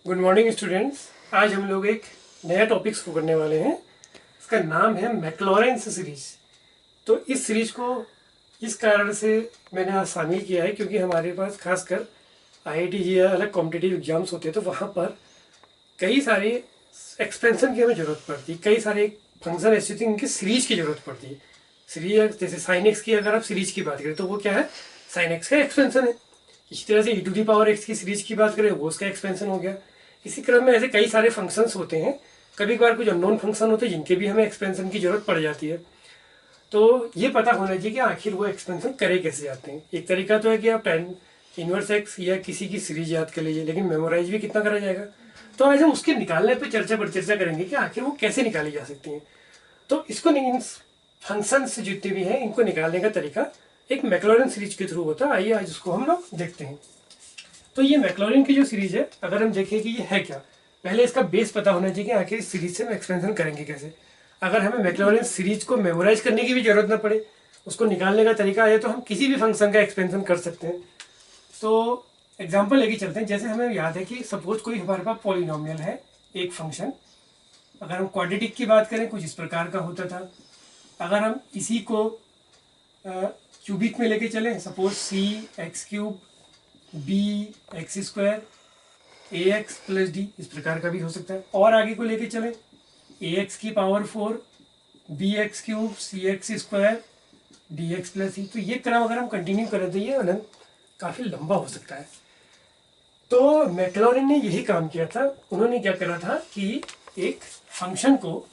Good morning students. आज हम लोग एक नया टॉपिक शुरू करने वाले हैं। इसका नाम है मैक्लॉरेंस सीरीज। तो इस सीरीज को इस कारण से मैंने आज शामिल किया है क्योंकि हमारे पास खासकर आईआईटी या अलग कॉम्पिटिटिव एग्जाम्स होते हैं, तो वहाँ पर कई सारे एक्सपेंशन की हमें ज़रूरत पड़ती है। कई सारे फंक्शन ऐसे होते हैं इनकी सीरीज की ज़रूरत पड़ती है। सीरीज जैसे साइन एक्स की अगर आप सीरीज की बात करें तो वो क्या है, साइन एक्स का एक्सपेंशन है। इसी तरह से e⁻x की सीरीज की बात करें वो उसका एक्सपेंशन हो गया। इसी क्रम में ऐसे कई सारे फंक्शंस होते हैं। कभी कभार कुछ अननोन फंक्शन होते हैं जिनके भी हमें एक्सपेंशन की जरूरत पड़ जाती है। तो ये पता होना चाहिए कि आखिर वो एक्सपेंशन करे कैसे जाते हैं। एक तरीका तो है कि आप tan इनवर्स एक्स या किसी की सीरीज याद कर लीजिए, लेकिन मेमोराइज भी कितना करा जाएगा। तो आज हम उसके निकालने पर चर्चा करेंगे कि आखिर वो कैसे निकाली जा सकती हैं। तो इसको इन फंक्शंस जितने भी हैं इनको निकालने का तरीका एक मैक्लॉरेन सीरीज के थ्रू होता है। आइए आज उसको हम लोग देखते हैं। तो ये मैक्लॉरेन की जो सीरीज है, अगर हम देखें कि ये है क्या, पहले इसका बेस पता होना चाहिए कि आखिर इस सीरीज से हम एक्सपेंशन करेंगे कैसे। अगर हमें मैक्लॉरेन सीरीज को मेमोराइज करने की भी जरूरत ना पड़े, उसको निकालने का तरीका है तो हम किसी भी फंक्शन का एक्सपेंशन कर सकते हैं। तो एग्जाम्पल लेके चलते हैं। जैसे हमें याद है कि सपोज कोई हमारे पास पॉलिनोमियल है एक फंक्शन। अगर हम क्वाड्रेटिक की बात करें कुछ इस प्रकार का होता था। अगर हम इसी को क्यूबिक में लेके चलें, suppose c x cube b x square a x plus d, इस प्रकार का भी हो सकता है। और आगे को लेके चलें, ए एक्स की power 4 b x cube c x square d x plus c. तो ये क्रम अगर हम कंटिन्यू करें तो ये अनंत काफ़ी लंबा हो सकता है। तो मैक्लॉरेन ने यही काम किया था। उन्होंने क्या करा था कि एक फंक्शन को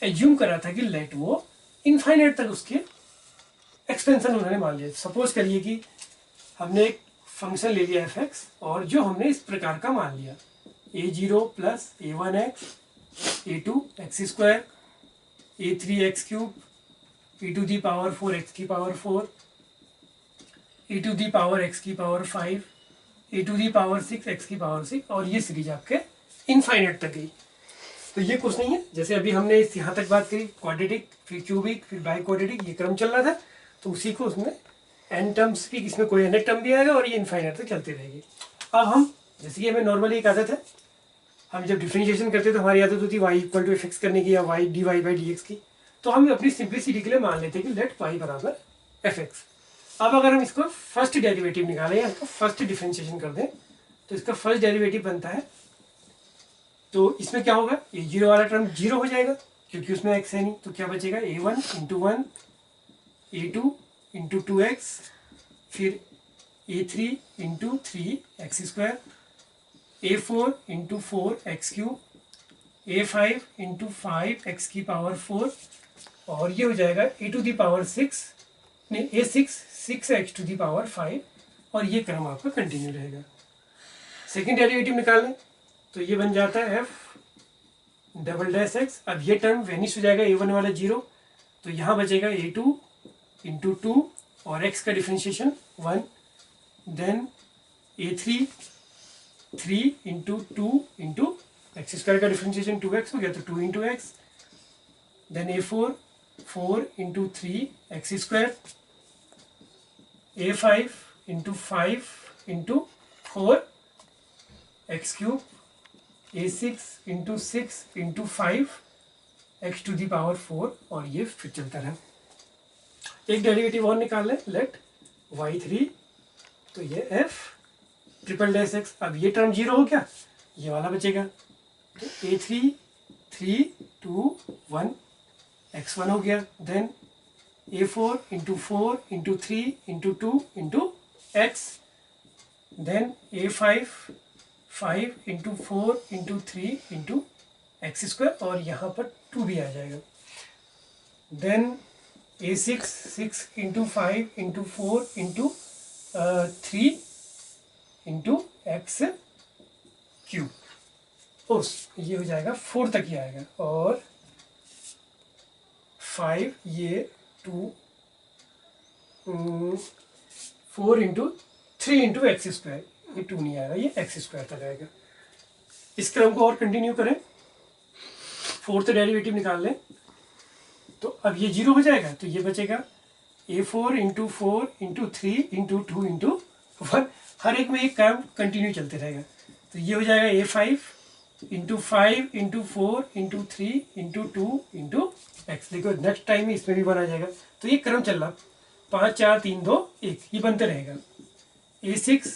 एज्यूम करा था कि लेट वो इनफाइनाइट तक उसके एक्सपेंशन उन्होंने मान लिया। सपोज करिए कि हमने एक फंक्शन ले लिया एफ एक्स और जो हमने इस प्रकार का मान लिया a0 plus a1x a2x square a3x cube e⁻4 x की पावर 4 e⁻x की पावर 5 e⁻6 x की पावर 6, और ये सीरीज आपके इनफाइनाइट तक गई। तो ये कुछ नहीं है, जैसे अभी हमने इस यहाँ तक बात करी क्वाड्रेटिक फिर क्यूबिक फिर बाई क्वाड्रेटिक, ये क्रम चल रहा था। तो उसी को उसमें एन टर्म्स भी, इसमें कोई अनेक टर्म भी आएगा और ये इनफाइनाइट तक चलती रहेगी। अब हम जैसे कि हमें नॉर्मली एक आदत है, हम जब डिफरेंशिएशन करते हैं तो हमारी आदत होती है y equal to f x करने की या y dy by d x की। तो हम अपनी सिंप्लिसिटी के लिए मान लेते हैं कि लेट y बराबर एफ एक्स। अब अगर हम इसको फर्स्ट डेरिवेटिव निकालें या इसको फर्स्ट डिफरेंशिएशन कर दें तो इसका फर्स्ट डेरिवेटिव बनता है, तो इसमें क्या होगा, ये जीरो वाला टर्म जीरो हो जाएगा क्योंकि उसमें एक्स है नहीं। तो क्या बचेगा, a1 into 1 a2 into 2x फिर a3 into 3x square a4 into 4x cube a5 into 5x की पावर 4, और ये हो जाएगा a⁻6 नहीं a6 6x to the power 5, और ये क्रम आपका कंटिन्यू रहेगा। सेकेंड डेरिवेटिव निकाल लें तो ये बन जाता है f डबल डैश एक्स। अब ये टर्म वेनिश हो जाएगा, a1 वाला जीरो, तो यहाँ बचेगा a2 इंटू 2 और x का differentiation 1, then a3 3 into 2 into x square का डिफ्रेंशिएशन 2x हो गया तो 2 into x, then a4 4 into 3 x square a5 into 5 into 4 x cube a6 into 6 into 5 x to the power 4, और ये फिर चलता रहा। एक डेरिवेटिव और निकाल लें, लेट y3, तो ये f ट्रिपल डैश एक्स। अब ये टर्म जीरो हो गया, ये वाला बचेगा, तो a3 3 2 1 x1 हो गया, then a4 into 4 into 3 into 2 into x, then a5 5 into 4 into 3 into x square, और यहाँ पर 2 भी आ जाएगा, then a6 6 into 5 into 4 into 3 into x cube, उस ये हो जाएगा 4 तक ही आएगा, और 5 ये 2 4 इंटू 3 इंटू एक्स स्क्वायर, ये 2 नहीं आएगा, ये एक्स स्क्वायर तक आएगा। इस क्रम को और कंटिन्यू करें, फोर्थ डेरिवेटिव निकाल लें तो अब ये जीरो हो जाएगा, तो ये बचेगा a4 into 4 into 3 into 2 into 1। हर एक में एक क्रम कंटिन्यू चलते रहेगा। तो ये हो जाएगा A5 into 5 into 4 into 3 into 2 into x. देखो नेक्स्ट टाइम इसमें भी बना जाएगा। तो ये क्रम चल रहा 5 4 3 2 1, ये बनते रहेगा। A6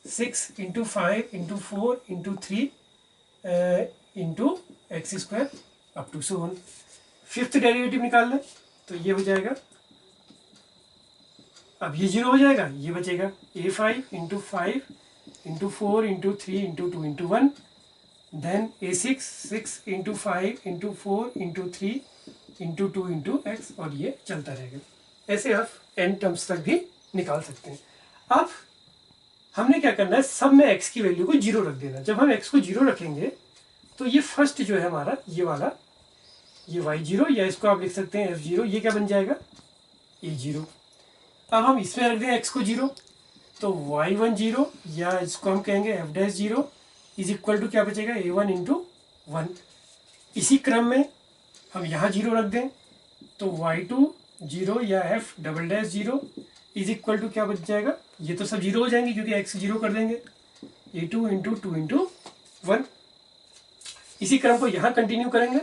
6 into 5 into 4 into 3 into x square up to 7। Fifth derivative निकाल लें तो ये हो जाएगा, अब ये 0 हो जाएगा, ये बचेगा A5 into 5 into 4 into 3 into 2 into 1, then A6 6 into 5 into 4 into 3 into 2 into x, और ये चलता रहेगा। ऐसे आप n टर्म्स तक भी निकाल सकते हैं। अब हमने क्या करना है, सब में x की वैल्यू को 0 रख देना। जब हम x को 0 रखेंगे तो ये फर्स्ट जो है हमारा ये वाला, ये y0, या इसको आप लिख सकते हैं f0, ये क्या बन जाएगा a0। अब हम इसमें रख दें x को 0, तो y1 0, या इसको हम कहेंगे f'0 इज इक्वल टू क्या बचेगा a1 इंटू 1। इसी क्रम में हम यहाँ 0 रख दें तो y2 0 या f'0 इज इक्वल टू क्या बच जाएगा, ये तो सब 0 हो जाएंगे क्योंकि x 0 कर देंगे, a2 इंटू 2 इंटू 1। इसी क्रम को यहाँ कंटिन्यू करेंगे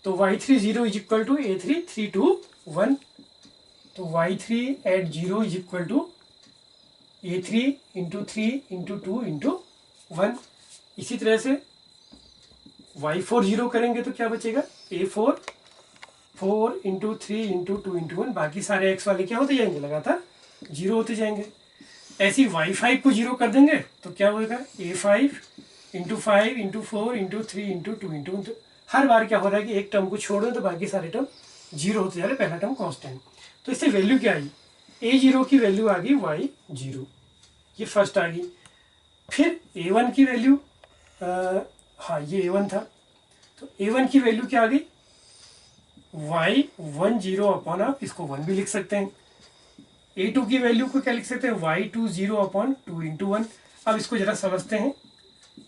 तो y3 0 is equal to a3 3 2 1, तो y3 at 0 is equal to a3 into 3 into 2 into 1। इसी तरह से y4 0 करेंगे तो क्या बचेगा a4 4 इंटू 3 इंटू 2 इंटू 1। बाकी सारे x वाले क्या होते जाएंगे, लगातार 0 होते जाएंगे। ऐसे ही y5 को 0 कर देंगे तो क्या होगा a5 into 5 into 4 into 3 into 2 into, हर बार क्या हो रहा है कि एक टर्म को छोड़ दें तो बाकी सारे टर्म 0 होते जा रहे, पहला टर्म कांस्टेंट। तो इससे वैल्यू क्या आई, a0 की वैल्यू आ गई y0, ये फर्स्ट आ गई। फिर a1 की वैल्यू, हाँ ये a1 था, तो a1 की वैल्यू क्या आ गई y10 अपॉन, आप इसको 1 भी लिख सकते हैं। a2 की वैल्यू को क्या लिख सकते हैं y20 अपॉन 2 इंटू 1। अब इसको जरा समझते हैं,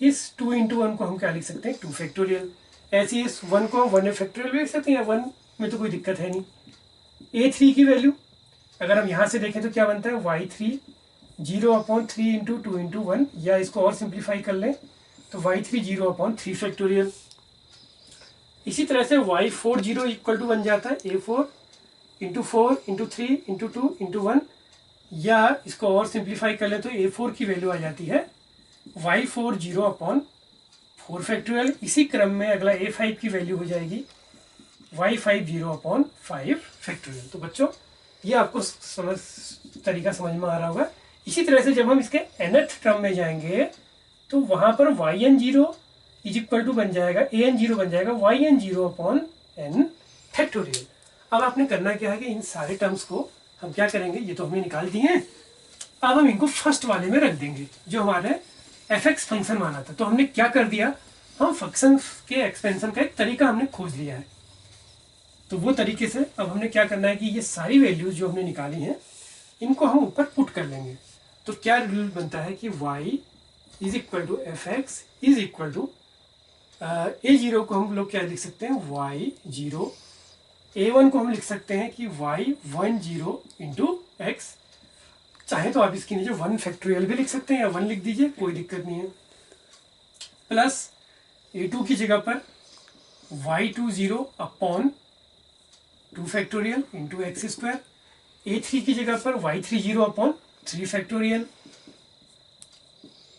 इस 2 इंटू 1 को हम क्या लिख सकते हैं 2 फैक्टोरियल। ऐसे इस 1 को हम 1 फैक्टोरियल भी लिख सकते हैं, या 1 में तो कोई दिक्कत है नहीं। a3 की वैल्यू अगर हम यहाँ से देखें तो क्या बनता है y3 0 अपॉन 3 इंटू 2 इंटू 1, या इसको और सिंप्लीफाई कर लें तो y3 0 अपॉन 3 फैक्टोरियल। इसी तरह से y4 0 इक्वल टू बन जाता है a4 into 4 into 3 into 2 into 1, या इसको और सिंप्लीफाई कर लें तो a4 की वैल्यू आ जाती है y4 0 अपॉन 4 फैक्टोरियल। इसी क्रम में अगला a5 की वैल्यू हो जाएगी y5 0 अपॉन 5 फैक्टोरियल। तो बच्चों ये आपको तरीका समझ में आ रहा होगा। इसी तरह से जब हम इसके nth टर्म में जाएंगे तो वहां पर yn0 इज इक्वल टू बन जाएगा an0 बन जाएगा yn0 अपॉन n फैक्टोरियल। अब आपने करना क्या है कि इन सारे टर्म्स को हम क्या करेंगे, ये तो हमने निकाल दिए हैं, अब हम इनको फर्स्ट वाले में रख देंगे जो हमारे fx फंक्शन माना था। तो हमने क्या कर दिया, हम फंक्शन के एक्सपेंशन का एक तरीका हमने खोज लिया है। तो वो तरीके से अब हमने क्या करना है कि ये सारी वैल्यूज जो हमने निकाली हैं इनको हम ऊपर पुट कर लेंगे। तो क्या रूल बनता है कि y is equal to fx is equal to a0 को हम लोग क्या लिख सकते हैं y0, a1 को हम लिख सकते हैं कि y10 इंटू एक्स। चाहे तो आप इसके नीचे 1 फैक्टोरियल भी लिख सकते हैं या 1 लिख दीजिए, कोई दिक्कत नहीं है। प्लस a2 की जगह पर y20 upon 2 factorial into x square, a3 की जगह पर y30 अपॉन 3 फैक्टोरियल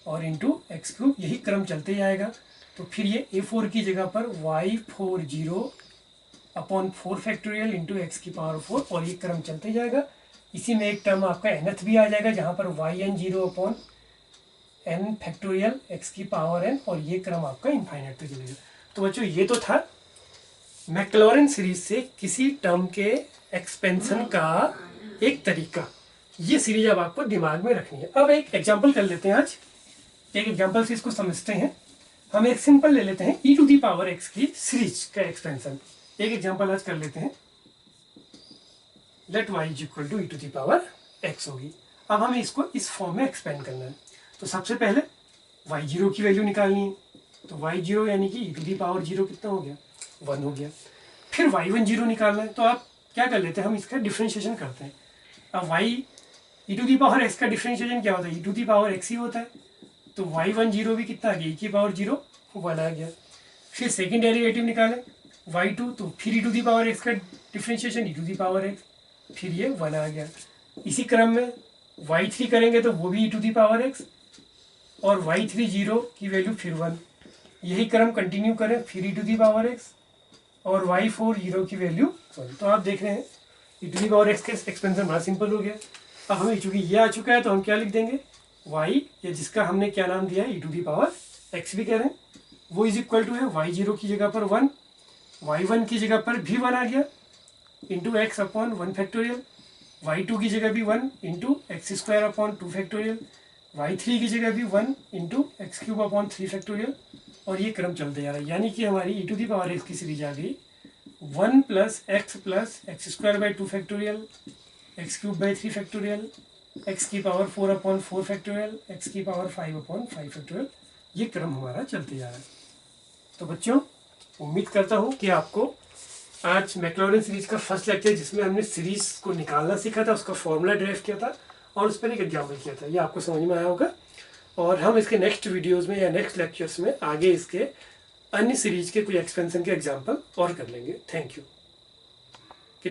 और इंटू एक्स क्यूब, यही क्रम चलते जाएगा। तो फिर ये a4 की जगह पर y40 upon 4 factorial into x की पावर 4, और ये क्रम चलते जाएगा। इसी में एक टर्म आपका nth भी आ जाएगा जहाँ पर yn0 upon n factorial x की पावर n, और ये क्रम आपका इनफाइनाइट पे चलेगा। तो बच्चों ये तो था मैक्लॉरेन सीरीज से किसी टर्म के एक्सपेंशन का एक तरीका। ये सीरीज अब आपको दिमाग में रखनी है। अब एक एग्जांपल कर लेते हैं, आज एक एग्जांपल से इसको समझते हैं। हम एक सिंपल ले लेते हैं e⁻x की सीरीज का एक्सपेंशन। एक एग्जांपल आज कर लेते हैं, let y is equal to e⁻x होगी। अब हमें इसको इस फॉर्म में एक्सपेंड करना है। तो सबसे पहले y0 की वैल्यू निकालनी है, तो y0 यानी कि e⁻0 कितना हो गया 1 हो गया। फिर y10 निकालना है, तो आप क्या कर लेते हैं, हम इसका डिफ्रेंशिएशन करते हैं। अब y e⁻x का डिफ्रेंशिएशन क्या होता है, e⁻x ही होता है। तो y10 भी कितना आ गया, e⁻0 1 आ गया। फिर सेकेंड डेरिवेटिव निकालें y2, तो फिर e⁻x का डिफ्रेंशिएशन e⁻x, फिर ये 1 आ गया। इसी क्रम में y3 करेंगे तो वो भी e⁻x, और y30 की वैल्यू फिर 1, यही क्रम कंटिन्यू करें, फिर e⁻x, और y40 की वैल्यू 1। तो आप देख रहे हैं e⁻x के एक्सपेंशन बड़ा सिंपल हो गया। अब हमें चूंकि ये आ चुका है तो हम क्या लिख देंगे, y, या जिसका हमने क्या नाम दिया है e⁻x भी कह रहे हैं, वो इज इक्वल टू है y0 की जगह पर 1, y1 की जगह पर भी 1 आ गया, into x upon 1 factorial, y2 की जगह भी 1 into x² upon 2 factorial, y3 की जगह भी 1 इंटू x³ अपॉन 3 फैक्टोरियल, और ये क्रम चलते जा रहा है। यानी कि हमारी e⁻x की सीरीज आ गई 1 + x² 2 factorial, x³ 3 factorial, x⁴ upon 4 factorial, x⁵ upon 5 factorial. ये क्रम हमारा चलते जा रहा है। तो बच्चों, उम्मीद करता हूँ कि आपको आज मैक्लॉरिन सीरीज का फर्स्ट लेक्चर, जिसमें हमने सीरीज को निकालना सीखा था, उसका फॉर्मूला ड्राइव किया था और उस पर एक एग्जाम्पल किया था, ये आपको समझ में आया होगा। और हम इसके नेक्स्ट वीडियोस में या नेक्स्ट लेक्चर्स में आगे इसके अन्य सीरीज के कोई एक्सपेंशन के एग्जाम्पल और कर लेंगे। Thank you.